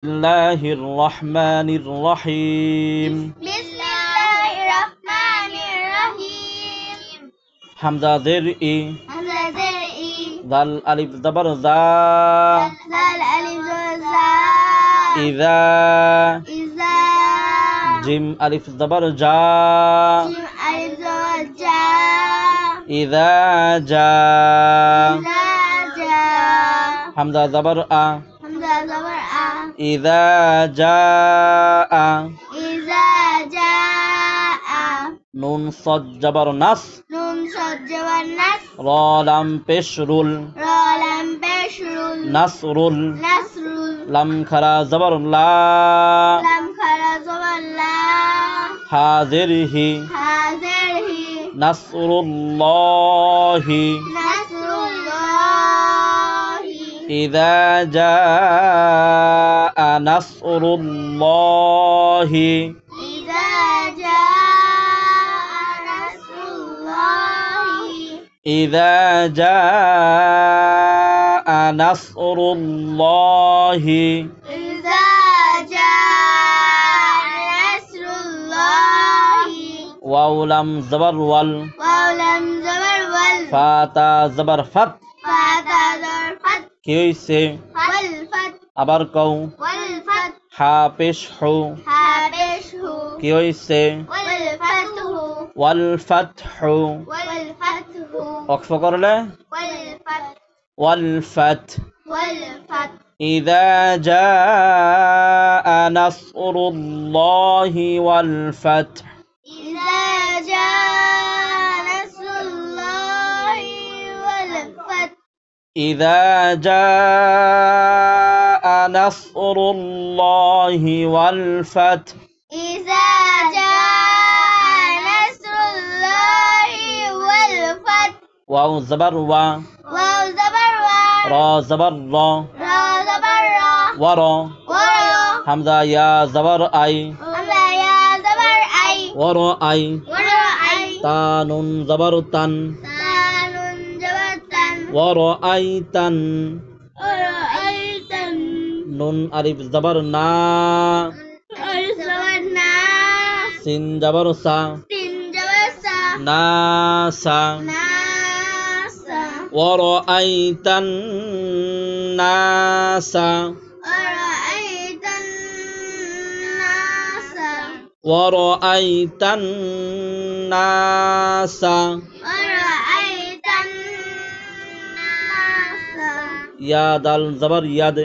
Bismillahir Rahmanir Rahim. Bismillahirrahmanirrahim. Hamza zir i. Hamza zir i. Dal alif zabar za. Dal alif za. Iza. Iza. Jim alif zabar ja. Jim alif zabar ja. Iza ja. Iza ja. Hamza zabar a. Hamza zabar a. Iza jaa. Iza jaa. Nun sad jabar nas. Nun sad jabar nas. Ra lam peshrul. Ra lam peshrul. Nasrul. Nasrul. Lam khara zabar la. Lam khara zabar la. Hazirhi. Hazirhi. Nasrullahi. Nasrullahi. Idza jaa nasrullahi. Idza jaa nasrullahi. Idza jaa nasrullahi. Idza jaa nasrullahi. Waw lam zabar wal. Waw lam zabar wal. Fata zabar fat. Fata zabar fat. কি হইছে? Wal fat. আবার কও। Wal fat. হা পেশ হু। Habeshu. কি হইছে? Wal fathu. ওয়াল ফাতহু। Wal fathu. ওয়াকফ করলে Wal fat. ওয়াল ফাত। Wal fat. إذا جاء نصر الله والفتح. إذا جاء نصر الله والفتح. إذا جاء نصر الله والفتح. إذا جاء نصر الله والفتح. واو زبر وا. واو زبر وا. را زبر را. را زبر را. ورا. ورا. حمزة يا زبر أي. حمزة يا زبر أي. ورا أي. ورا أي. تان زبر تن. تان زبر تن. ورأيتن. ورأيتن. نون ألف زبر نا. ألف زبر نا. سين زبر سا. سين زبر سا. ناسا. ناسا. ورأيت الناس. ورأيت الناس. ورأيت الناس. ورأيت الناس. يا دال زبر يد.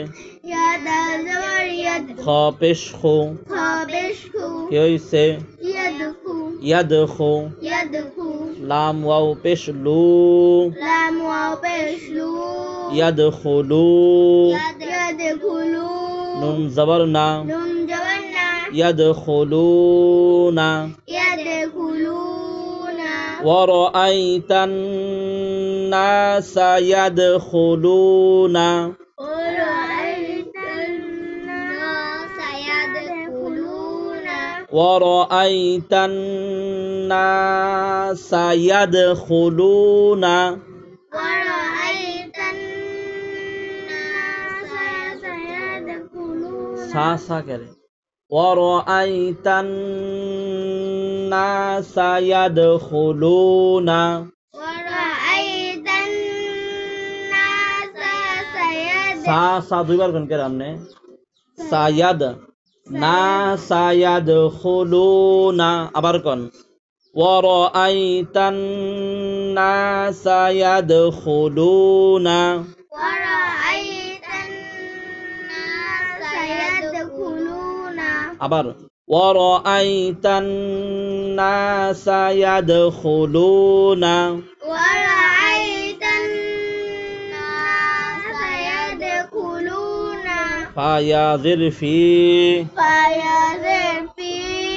يا دال زبر يد. خا পেশ খু। خابشكو. কি হইছে? يدخو. ইয়াদখু। يدخو. লাম ওয়াও পেশ লু। لام واو পেশ লু. ইয়াদখুলু। يدخلو. নুন জবর না। نون زبر نا. يدخلون. يدخلون. ورأيت الناس يدخلون. ورأيت الناس يدخلون. ورأيت الناس يدخلون. ورأيت الناس يدخلون. ساسا करे ورأيت الناس يدخلون. ورأيت الناس يدخلون. ساسا দুইবার কোন করে আমনে সায়াদ না সায়াদ খুলুনা আবার কোন ورأيت الناس يدخلون. ورأيت الناس يدخلون. আবার ورأيت الناس يدخلون. ورأيت الناس يدخلون. فيا ظرفي. فيا ذرفي.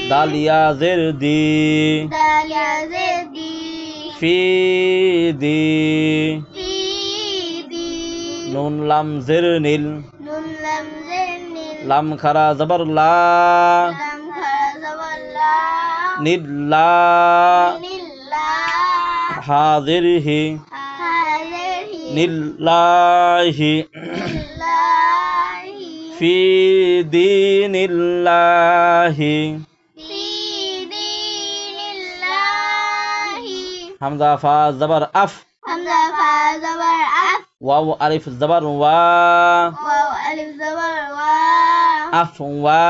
دال يا زردي. دال يا زدي. في دي. في دي. نون لام زر نيل. نون لم زن. لام خرا زبر لا. لم خر زبر لا. ند لا. لله. حاضره. هذه. لله. لله. في دين الله في دين الله হামজা ফা জবর আফ همزة فا زبر أف ওয়াও আলিফ জবর ওয়া واو ألف زبر وا আফওয়া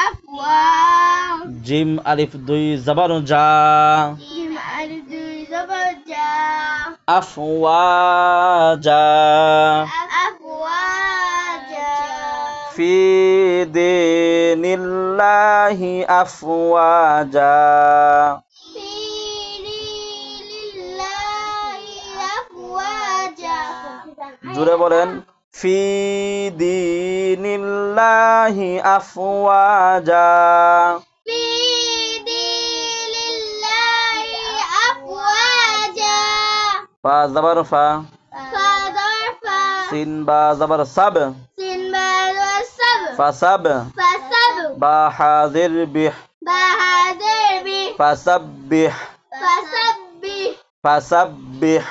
أفوا জিম আলিফ দুই জবর জা جيم ألف دوي زبر جا আফওয়াজা أفواجا في دين الله أفواجا في دين الله أفواجا জুড়ে বলেন في دين الله أفواجا في دين الله أفواجا فا زبر فا فظرفا سين با زبر سب سنبال والسبع فسب فسبع با حاضر بح بهادر به فسبح فسبح فسبح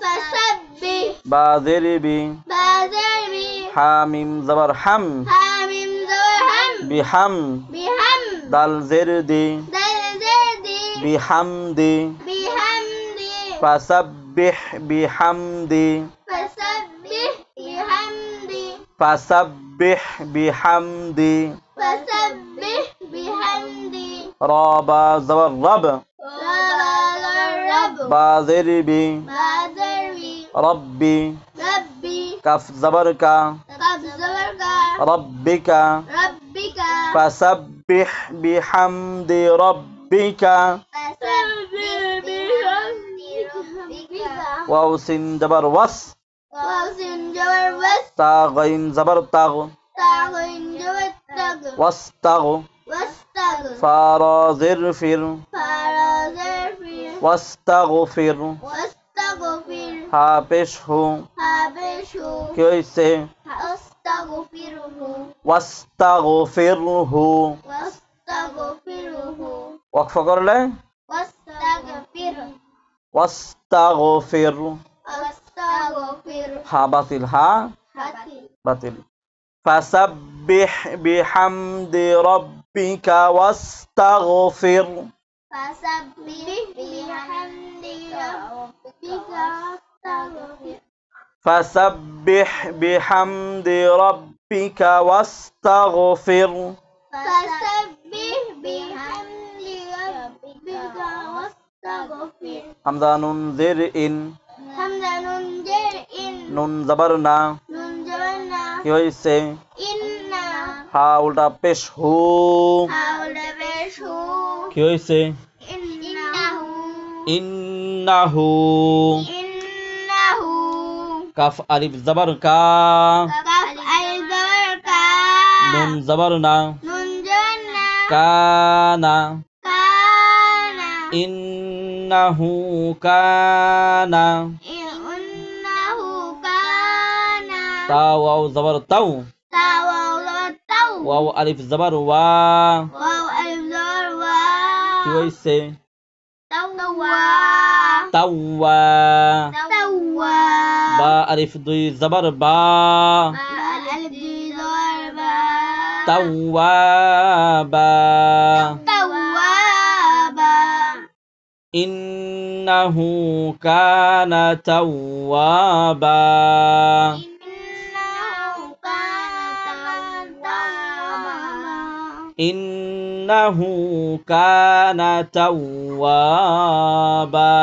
فسبح بادر بي بادر به حاميم زبر حم حامim زرهم بحم بهم دال زردي دلزردي بحمدي بحمدي فسبح بحمدي فسبح بحمدي فسبح بحمدي فسبح بحمدي رابا زبر رب الرب بازر بي بادر به ربي ربي كف زبر كا قب زبرك ربك ربك فسبح بحمد ربك فسبح بحمد ربك واوسن جبر وس وحسن جبر بس تاغين زبر تغ تاغين جبر تغ واستغ واستغ فارا زرفر فرازر واستغفر واستغفر হাপেশহু حبشه কি হইছে أستغفره ওয়াস্তাগফিরহু واستغفره ওয়াকফ করলে واستغفره ওয়াস্তাগফির أستغفر হা বাতিল হা حتي বাতিল ফাসাব্বিহ বিহামদি রাব্বিকা ওয়াস্তাগফির فسبح بحمد ربك واستغفر فسبح بحمد ربك واستغفر فسبح بحمد ربك واستغفر হামজা নুন জের ইন حمزة نون جر إن নুন জবর না نون جبرنا কি হইছে إنا হা উল্টা পেশ হু حول بشه কি হইছে إنه ইন্নাহু إنه কাফ আলিফ জবর কা كف الزبرك নুন জবর না نون جبرنا কানা كان ইন্নাহু কানা إنه كان তা ওয়াও জবর তাও تواو ওয়াও আলিফ জবর ওয়া واو الزبر কি হইছে توا তাওয়া توا বা আলিফ দুই জবর বা الألف زبر با তাওয়াবা توابا ইন্নাহু কানা তাওয়াবা إنه كان توابا إنه كان توابا